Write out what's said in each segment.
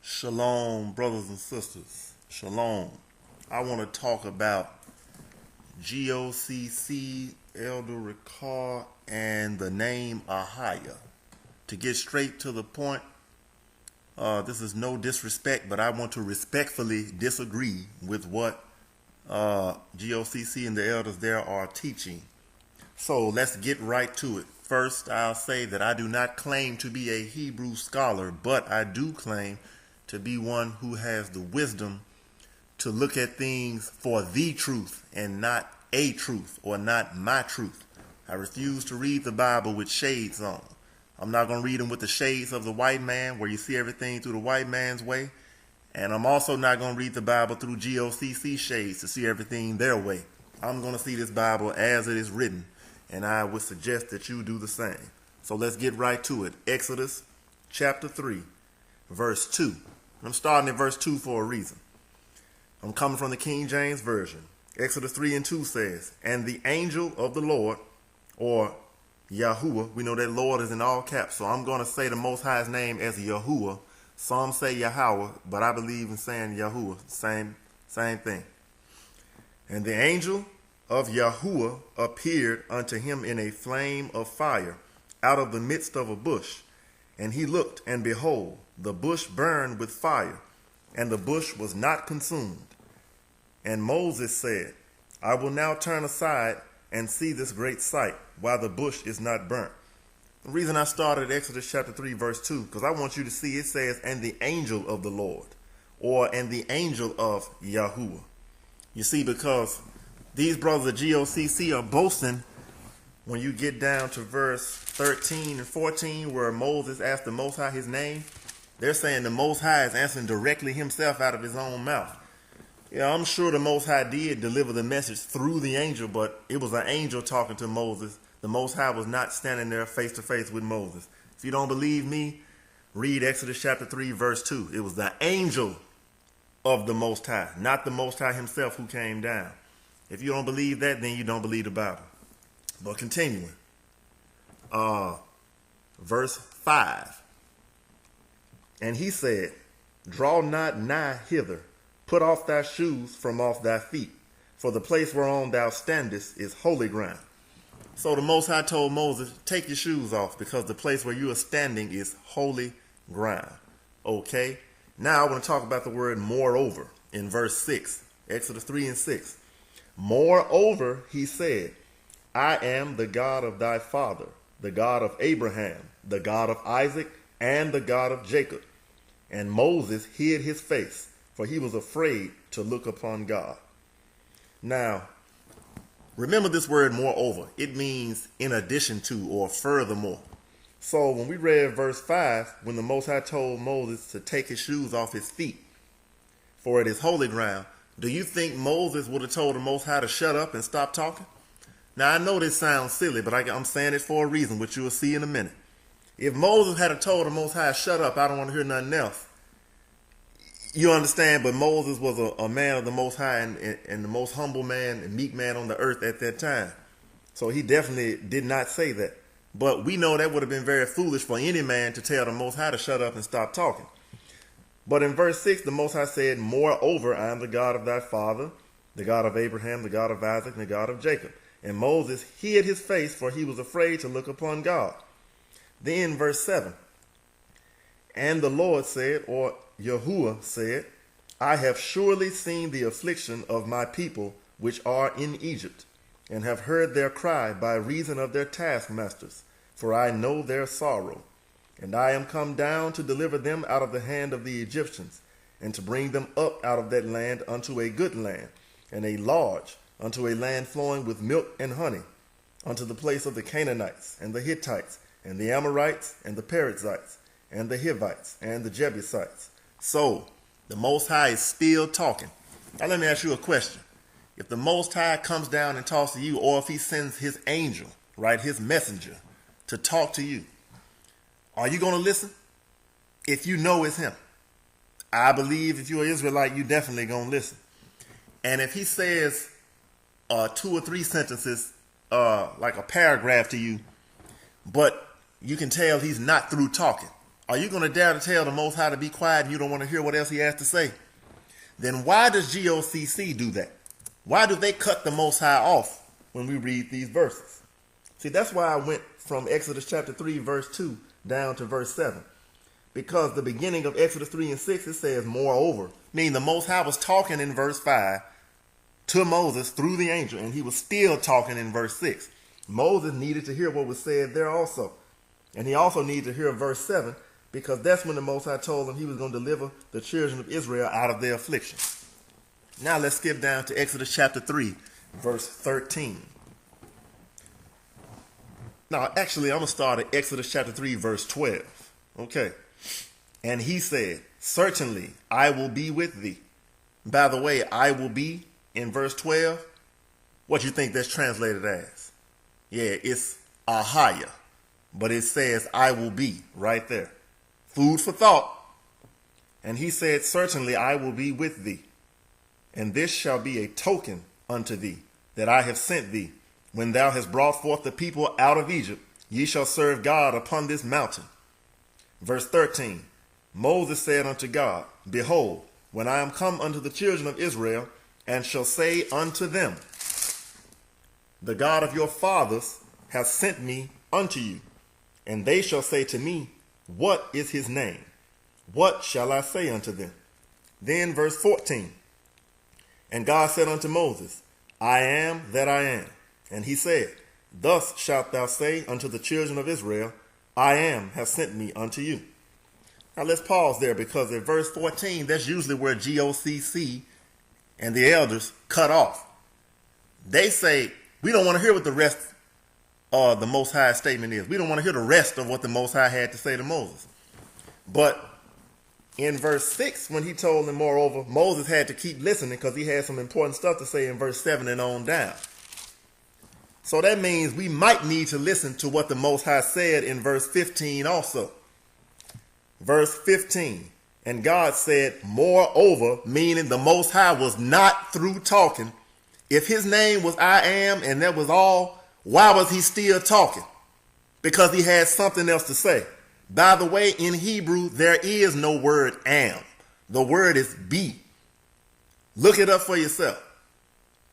Shalom, brothers and sisters. Shalom. I want to talk about GOCC, Elder Ricard, and the name AHAYAH. To get straight to the point, this is no disrespect, but I want to respectfully disagree with what GOCC and the elders there are teaching. So let's get right to it. First, I'll say that I do not claim to be a Hebrew scholar, but I do claim to be one who has the wisdom to look at things for the truth and not a truth or not my truth. I refuse to read the Bible with shades on. I'm not going to read them with the shades of the white man, where you see everything through the white man's way. And I'm also not going to read the Bible through GOCC shades to see everything their way. I'm going to see this Bible as it is written, and I would suggest that you do the same. So let's get right to it. Exodus chapter 3, verse 2. I'm starting at verse 2 for a reason. I'm coming from the King James Version. Exodus 3 and 2 says, "And the angel of the Lord," or YAHUAH, we know that Lord is in all caps, so I'm going to say the Most High's name as YAHUAH. Some say YAHUAH, but I believe in saying YAHUAH. Same thing. "And the angel of YAHUAH appeared unto him in a flame of fire out of the midst of a bush. And he looked, and behold, the bush burned with fire, and the bush was not consumed. And Moses said, I will now turn aside and see this great sight, while the bush is not burnt." The reason I started Exodus chapter 3, verse 2, because I want you to see it says, "And the angel of the Lord," or "and the angel of YAHUAH." You see, because these brothers of GOCC are boasting when you get down to verse 13 and 14, where Moses asked the Most High his name. They're saying the Most High is answering directly himself out of his own mouth. Yeah, I'm sure the Most High did deliver the message through the angel, but it was an angel talking to Moses. The Most High was not standing there face to face with Moses. If you don't believe me, read Exodus chapter 3, verse 2. It was the angel of the Most High, not the Most High himself who came down. If you don't believe that, then you don't believe the Bible. But continuing, verse 5. "And he said, Draw not nigh hither, put off thy shoes from off thy feet, for the place whereon thou standest is holy ground." So the Most High told Moses, take your shoes off, because the place where you are standing is holy ground. Okay, now I want to talk about the word moreover in verse 6, Exodus 3 and 6. "Moreover, he said, I am the God of thy father, the God of Abraham, the God of Isaac, and the God of Jacob. And Moses hid his face, for he was afraid to look upon God." Now, remember this word moreover. It means in addition to or furthermore. So when we read verse 5, when the Most High told Moses to take his shoes off his feet, for it is holy ground, do you think Moses would have told the Most High to shut up and stop talking? Now, I know this sounds silly, but I'm saying it for a reason, which you will see in a minute. If Moses had told the Most High, shut up, I don't want to hear nothing else, you understand, but Moses was a man of the Most High and the most humble man and meek man on the earth at that time. So he definitely did not say that. But we know that would have been very foolish for any man to tell the Most High to shut up and stop talking. But in verse 6, the Most High said, "Moreover, I am the God of thy father, the God of Abraham, the God of Isaac, and the God of Jacob." And Moses hid his face, for he was afraid to look upon God. Then verse 7, "And the Lord said," or YAHUAH said, "I have surely seen the affliction of my people which are in Egypt, and have heard their cry by reason of their taskmasters, for I know their sorrow. And I am come down to deliver them out of the hand of the Egyptians, and to bring them up out of that land unto a good land, and a large, unto a land flowing with milk and honey, unto the place of the Canaanites, and the Hittites, and the Amorites, and the Perizzites, and the Hivites, and the Jebusites." So, the Most High is still talking. Now let me ask you a question. If the Most High comes down and talks to you, or if he sends his angel, right, his messenger, to talk to you, are you going to listen? If you know it's him. I believe if you're an Israelite, you definitely going to listen. And if he says 2 or 3 sentences, like a paragraph to you, but you can tell he's not through talking, Are you going to dare to tell the Most High to be quiet and you don't want to hear what else he has to say? Then why does GOCC do that? Why do they cut the Most High off when we read these verses? See, that's why I went from Exodus chapter 3, verse 2 down to verse 7. Because the beginning of Exodus 3 and 6, it says, moreover, meaning the Most High was talking in verse 5 to Moses through the angel, and he was still talking in verse 6. Moses needed to hear what was said there also. And he also needed to hear verse 7, because that's when the Most High told him he was going to deliver the children of Israel out of their affliction. Now let's skip down to Exodus chapter 3, verse 13. Now, actually, I'm going to start at Exodus chapter 3, verse 12. Okay. And he said, certainly I will be with thee. By the way, I will be in verse 12. What you think that's translated as? Yeah, it's AHAYAH. But it says, I will be right there. Food for thought. And he said, certainly I will be with thee. And this shall be a token unto thee that I have sent thee. When thou hast brought forth the people out of Egypt, ye shall serve God upon this mountain. Verse 13, Moses said unto God, behold, when I am come unto the children of Israel, and shall say unto them, the God of your fathers hath sent me unto you. And they shall say to me, what is his name? What shall I say unto them? Then verse 14, and God said unto Moses, I am that I am. And he said, thus shalt thou say unto the children of Israel, I am have sent me unto you. Now let's pause there, because at verse 14, that's usually where GOCC and the elders cut off. They say, we don't want to hear what the rest of the Most High statement is. We don't want to hear the rest of what the Most High had to say to Moses. But in verse 6, when he told them, moreover, Moses had to keep listening because he had some important stuff to say in verse 7 and on down. So that means we might need to listen to what the Most High said in verse 15 also. Verse 15, and God said, moreover, meaning the Most High was not through talking. If his name was I am and that was all, why was he still talking? Because he had something else to say. By the way, in Hebrew, there is no word am. The word is be. Look it up for yourself.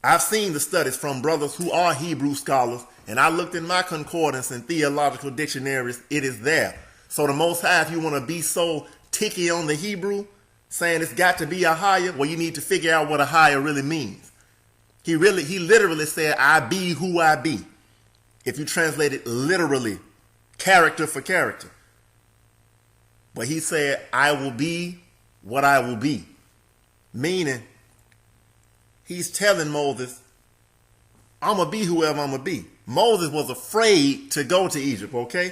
I've seen the studies from brothers who are Hebrew scholars, and I looked in my concordance and theological dictionaries. It is there. So the Most High, if you want to be so ticky on the Hebrew, saying it's got to be AHAYAH, well, you need to figure out what AHAYAH really means. He literally said, I be who I be. If you translate it literally, character for character. But he said, I will be what I will be. Meaning, he's telling Moses, I'm going to be whoever I'm going to be. Moses was afraid to go to Egypt, okay?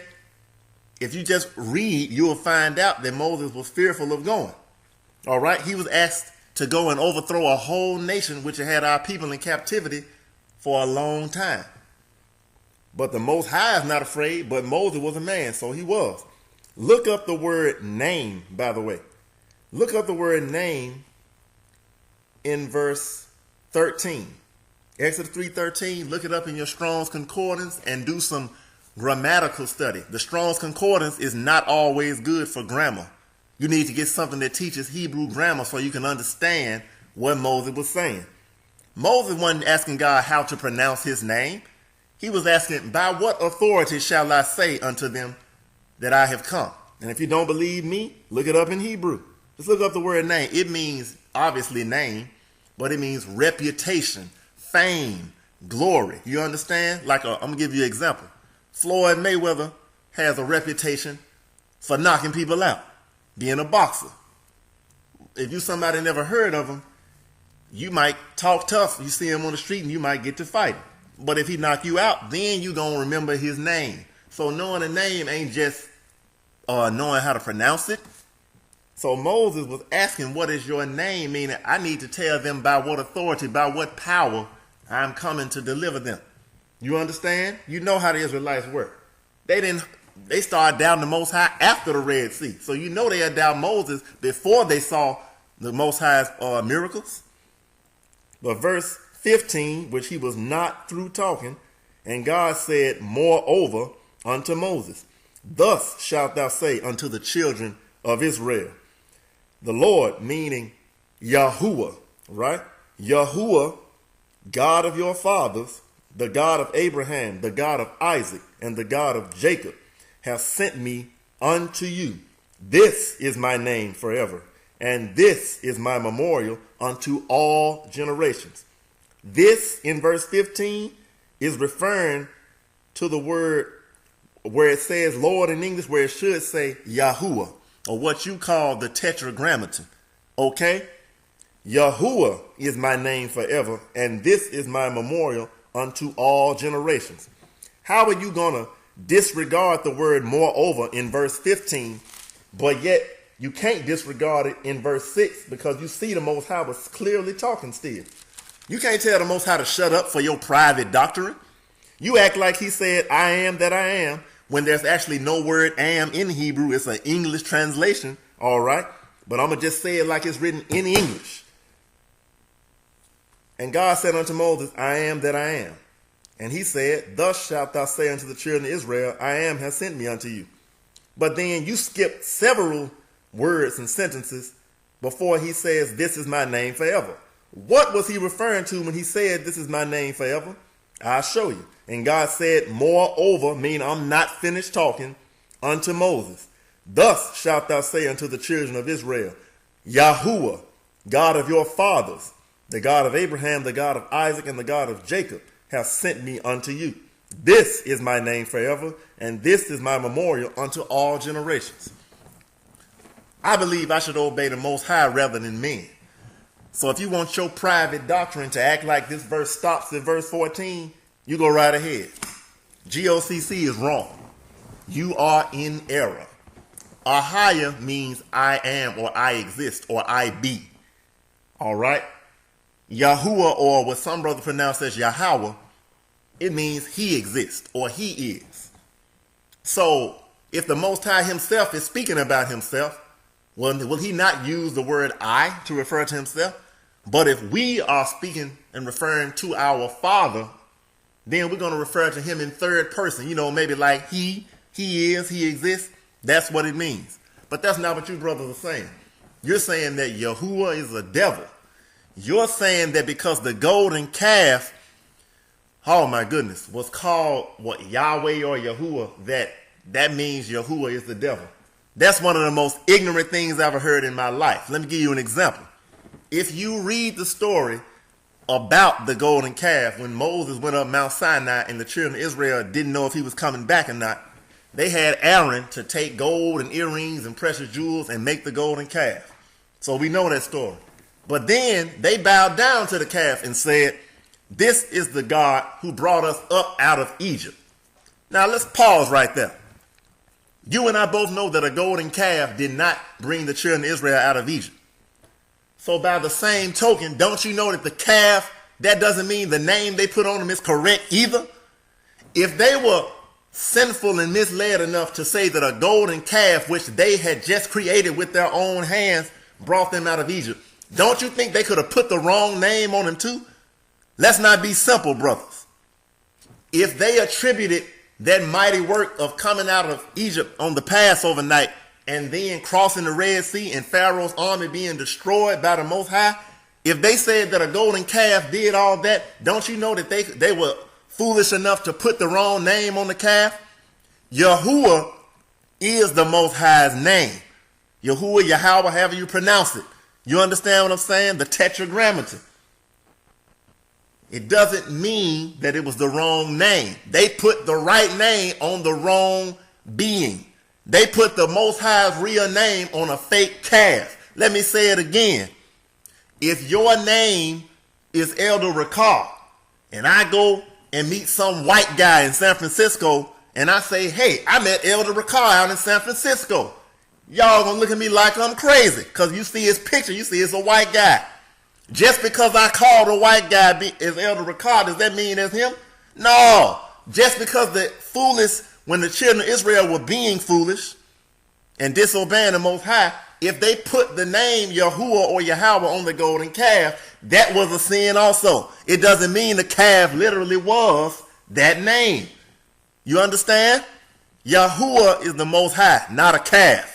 If you just read, you will find out that Moses was fearful of going. All right? He was asked to go and overthrow a whole nation which had our people in captivity for a long time. But the Most High is not afraid, but Moses was a man, so he was. Look up the word name, by the way. Look up the word name in verse 13. Exodus 3:13, look it up in your Strong's Concordance and do some grammatical study. The Strong's Concordance is not always good for grammar. You need to get something that teaches Hebrew grammar so you can understand what Moses was saying. Moses wasn't asking God how to pronounce his name. He was asking, by what authority shall I say unto them that I have come? And if you don't believe me, look it up in Hebrew. Just look up the word name. It means, obviously, name, but it means reputation, fame, glory. You understand? I'm going to give you an example. Floyd Mayweather has a reputation for knocking people out, being a boxer. If you somebody never heard of him, you might talk tough. You see him on the street and you might get to fight. But if he knock you out, then you going to remember his name. So knowing a name ain't just knowing how to pronounce it. So Moses was asking, what is your name? Meaning, I need to tell them by what authority, by what power I'm coming to deliver them. You understand? You know how the Israelites were. They started doubting the Most High after the Red Sea. So you know they had doubted Moses before they saw the Most High's miracles. But verse 15, which he was not through talking, and God said, moreover, unto Moses, Thus shalt thou say unto the children of Israel. The Lord, meaning Yahuwah, right? Yahuwah, God of your fathers, the God of Abraham, the God of Isaac, and the God of Jacob, have sent me unto you. This is my name forever, and this is my memorial unto all generations. This, in verse 15, is referring to the word where it says Lord in English, where it should say Yahuwah, or what you call the tetragrammaton. Okay? Yahuwah is my name forever, and this is my memorial unto all generations. How are you going to disregard the word moreover in verse 15, but yet you can't disregard it in verse 6 because you see the Most High was clearly talking still? You can't tell the Most High to shut up for your private doctrine. You act like he said, I am that I am, when there's actually no word am in Hebrew. It's an English translation, all right? But I'm going to just say it like it's written in English. And God said unto Moses, I am that I am. And he said, thus shalt thou say unto the children of Israel, I am has sent me unto you. But then you skip several words and sentences before he says, this is my name forever. What was he referring to when he said, this is my name forever? I'll show you. And God said, moreover, meaning I'm not finished talking, unto Moses. Thus shalt thou say unto the children of Israel, Yahuwah, God of your fathers, the God of Abraham, the God of Isaac, and the God of Jacob, hath sent me unto you. This is my name forever, and this is my memorial unto all generations. I believe I should obey the Most High rather than men. So if you want your private doctrine to act like this verse stops at verse 14, you go right ahead. GOCC is wrong. You are in error. AHAYAH means I am, or I exist, or I be. All right? Yahuwah, or what some brothers pronounce as Yahweh, it means he exists, or he is. So if the Most High himself is speaking about himself, will he not use the word I to refer to himself? But if we are speaking and referring to our Father, then we're going to refer to him in third person. You know, maybe like he is, he exists. That's what it means. But that's not what you brothers are saying. You're saying that Yahuwah is a devil. You're saying that because the golden calf, oh my goodness, was called what, Yahweh or Yahuwah, that means Yahuwah is the devil. That's one of the most ignorant things I've ever heard in my life. Let me give you an example. If you read the story about the golden calf, when Moses went up Mount Sinai and the children of Israel didn't know if he was coming back or not, they had Aaron to take gold and earrings and precious jewels and make the golden calf. So we know that story. But then they bowed down to the calf and said, this is the God who brought us up out of Egypt. Now let's pause right there. You and I both know that a golden calf did not bring the children of Israel out of Egypt. So by the same token, don't you know that the calf, that doesn't mean the name they put on him is correct either? If they were sinful and misled enough to say that a golden calf, which they had just created with their own hands, brought them out of Egypt, don't you think they could have put the wrong name on him too? Let's not be simple, brothers. If they attributed that mighty work of coming out of Egypt on the Passover night and then crossing the Red Sea and Pharaoh's army being destroyed by the Most High, if they said that a golden calf did all that, don't you know that they were foolish enough to put the wrong name on the calf? Yahuwah is the Most High's name. Yahuwah, Yahweh, however you pronounce it. You understand what I'm saying? The tetragrammaton. It doesn't mean that it was the wrong name. They put the right name on the wrong being. They put the Most High's real name on a fake calf. Let me say it again. If your name is Elder Ricard, and I go and meet some white guy in San Francisco, and I say, hey, I met Elder Ricard out in San Francisco. Y'all gonna look at me like I'm crazy, because you see his picture, you see it's a white guy. Just because I call the white guy as Elder Ricard, does that mean it's him? No. Just because when the children of Israel were being foolish and disobeying the Most High, if they put the name Yahuwah or Yahweh on the golden calf, that was a sin also. It doesn't mean the calf literally was that name. You understand? Yahuwah is the Most High, not a calf.